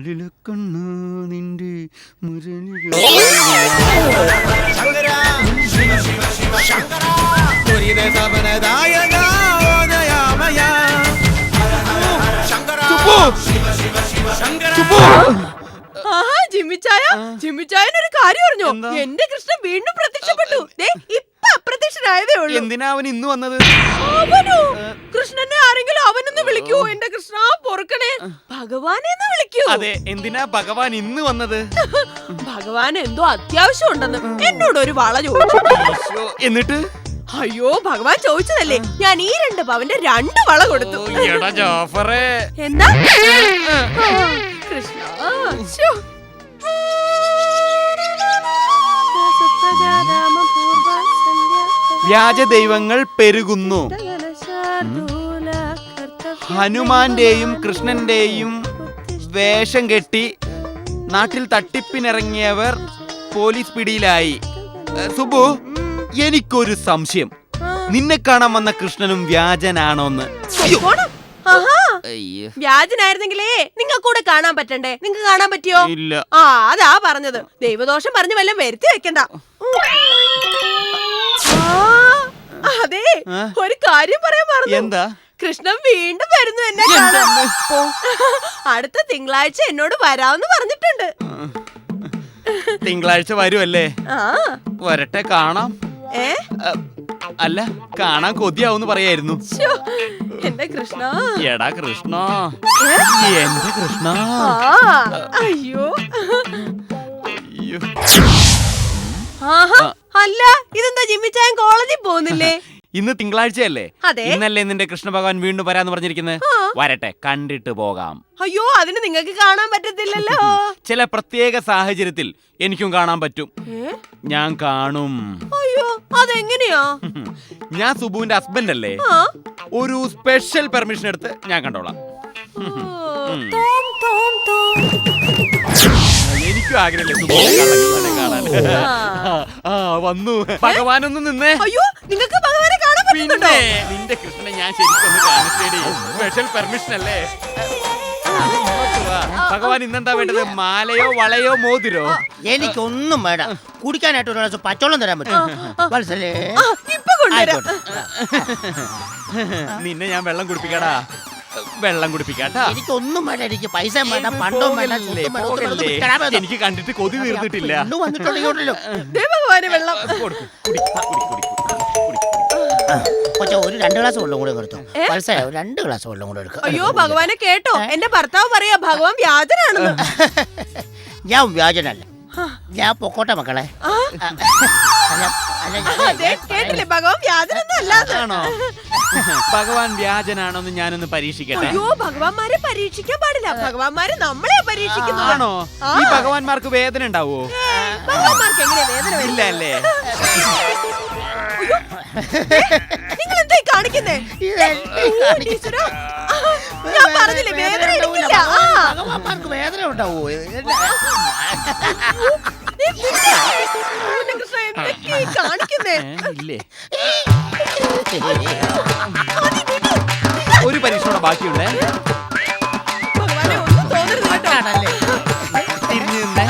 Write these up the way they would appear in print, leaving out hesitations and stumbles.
കണ്ണിലക്കണ്ണ നിന്റെ മുരളിക ജിമ്മിച്ചായനൊരു കാര്യം അറിഞ്ഞോ? എന്റെ കൃഷ്ണൻ വീണ്ടും പ്രത്യക്ഷപ്പെട്ടു. ഇപ്പൊ അപ്രത്യക്ഷനായതേ ഉള്ളൂ. എന്തിനാ അവൻ ഇന്ന് വന്നത്? അവനോ? കൃഷ്ണനെ ആരെങ്കിലും അവനെന്ന് വിളിക്കൂ. എന്റെ കൃഷ്ണ പൊറുക്കണേ, ഭഗവാനെന്ന് വിളിക്കൂ. അതെ, എന്തിനാ ഭഗവാൻ ഇന്ന് വന്നത്? ഭഗവാൻ എന്തോ അത്യാവശ്യം ഉണ്ടെന്ന് എന്നോട് ഒരു വള ചോദിച്ചു. എന്നിട്ട് അയ്യോ, ഭഗവാൻ ചോദിച്ചതല്ലേ, ഞാൻ ഈ 2 പവന്റെ 2 വള കൊടുത്തു. എന്താ കൃഷ്ണ? വ്യാജ ദൈവങ്ങൾ പെരുകുന്നു. ഹനുമാന്റെയും കൃഷ്ണന്റെയും വേഷം കെട്ടി നാട്ടിൽ തട്ടിപ്പിനിറങ്ങിയവർ പോലീസ് പിടിയിലായി. സുബു, എനിക്കൊരു സംശയം. നിന്നെ കാണാൻ വന്ന കൃഷ്ണനും വ്യാജനാണോന്ന്? വ്യാജനായിരുന്നെങ്കിലേ നിങ്ങൾക്ക് കൂടെ കാണാൻ പറ്റണ്ടേ? നിങ്ങൾക്ക് കാണാൻ പറ്റിയോ? ഇല്ല. അതാ പറഞ്ഞത്. ദൈവദോഷം പറഞ്ഞു വല്ലതും വരുത്തി വെക്കണ്ട. അതെ, ഒരു കാര്യം പറയാൻ മറന്നു. എന്താ? കൃഷ്ണൻ വീണ്ടും വരുന്നു എന്നെ കാണാൻ. അടുത്ത തിങ്കളാഴ്ച എന്നോട് വരാമെന്ന് പറഞ്ഞിട്ടുണ്ട്. തിങ്കളാഴ്ച വരുമല്ലേ? വരട്ടെ, കാണാം. അല്ല, കാണാൻ കൊതിയാവൂന്ന് പറയായിരുന്നു. എന്റെ കൃഷ്ണ. എടാ കൃഷ്ണ, എന്റെ കൃഷ്ണ. അയ്യോ. അല്ല, ഇതെന്താ ജിമ്മിച്ചായൻ കോളേജിൽ പോകുന്നില്ലേ? ഇന്ന് തിങ്കളാഴ്ചയല്ലേ? അതെ. ഇന്നല്ലേ നിന്റെ കൃഷ്ണ ഭഗവാൻ വീണ്ടും വരാന്ന് പറഞ്ഞിരിക്കുന്നത്? വരട്ടെ, കണ്ടിട്ട് പോകാം. അയ്യോ, അതിന് നിങ്ങൾക്ക് കാണാൻ പറ്റത്തില്ലല്ലോ. ചില പ്രത്യേക സാഹചര്യത്തിൽ എനിക്കും കാണാൻ പറ്റും. ഞാൻ കാണും. അയ്യോ, അതെങ്ങനെയാ? ഞാൻ സുബുവിന്റെ ഹസ്ബൻഡ് അല്ലേ? ഒരു സ്പെഷ്യൽ പെർമിഷൻ എടുത്ത് ഞാൻ കണ്ടോളാം. എനിക്കും ആഗ്രഹമില്ലേ സുബുവിനെ കാണാൻ? വന്നു. ഭഗവാനൊന്ന് നിന്നേ. അയ്യോ, നിങ്ങൾക്ക് ഭഗവാനെ കാണാൻ പറ്റുന്നുണ്ടോ? നിന്റെ കൃഷ്ണനെ ഞാൻ ശരിക്കൊന്ന് കാണിച്ചേടി. സ്പെഷ്യൽ പെർമിഷൻ അല്ലേ? ഭഗവാൻ ഇന്നെന്താ വേണ്ടത്? മാലയോ വളയോ മോതിരോ? എനിക്കൊന്നും വേണ്ട. കുടിക്കാനായിട്ട് ഒരു ഗ്ലാസ് പച്ചവെള്ളം തരാൻ പറ്റും? നിന്നെ ഞാൻ വെള്ളം കുടിപ്പിക്കാടാ. വെള്ളം കുടിപ്പിക്കാട്ടാ. എനിക്കൊന്നും വേണ്ട. എനിക്ക് പൈസ വേണ്ട, പണ്ടോ വേണ്ട. എനിക്ക് കണ്ടിട്ട് കൊതി തീർന്നിട്ടില്ല. ഭഗവാന് വെള്ളം കൊച്ചോ, ഒരു 2 ഗ്ലാസ് വെള്ളം കൂടെ കൊടുത്തു. പൈസ 2 ഗ്ലാസ് വെള്ളം കൂടെ എടുക്കും. അയ്യോ, ഭഗവാനെ കേട്ടോ? എന്റെ ഭർത്താവ് പറയാ ഭഗവാൻ വ്യാജനാണെന്ന്. ഞാൻ വ്യാജനല്ല, ഞാൻ പൊക്കോട്ടെ മക്കളെ. കേട്ടില്ലേ, ഭഗവാൻ വ്യാജനൊന്നും അല്ലാതാണോ? ഭഗവാൻ വ്യാജനാണോന്ന് ഞാനൊന്ന് പരീക്ഷിക്കട്ടെ. അയ്യോ, ഭഗവാന്മാരെ പരീക്ഷിക്കാൻ പാടില്ല. ഭഗവാന്മാരെ നമ്മളെ പരീക്ഷിക്കുന്നതാണോ? ഈ ഭഗവാന്മാർക്ക് വേദന ഉണ്ടാവോ? ഭഗവാന്മാർക്ക് എങ്ങനെ വേദന വരില്ല അല്ലേ? നിങ്ങൾ എന്താ കാണിക്കുന്നേ? ഞാൻ പറഞ്ഞില്ലേ, വേദന എടുക്കില്ല. ഭഗവാന്മാർക്ക് വേദന ഉണ്ടാവോ? കാണിക്കുന്നേ ഇല്ലേ? ഒരു പരീക്ഷ ബാക്കിയുണ്ടേ. ഭഗവാനെ, ഒന്നും തോന്നരുത് കേട്ടോ. തിരിഞ്ഞു നിന്നേ.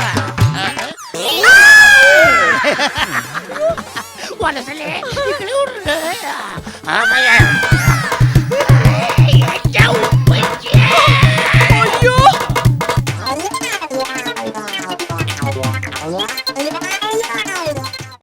അയ്യോ.